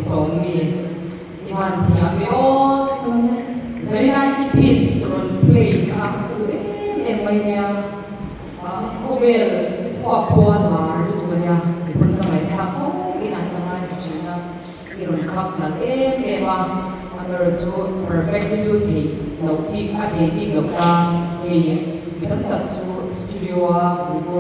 som mi iwan thia me o zarina ipis ron play ka tu mai nia kovel khwa lar tu nia pun ka mai ka fo ina ta mai ka china iron khap na ema amero tu perfect tu the lo pi a the pi lo ka he bitam tak chu studio a record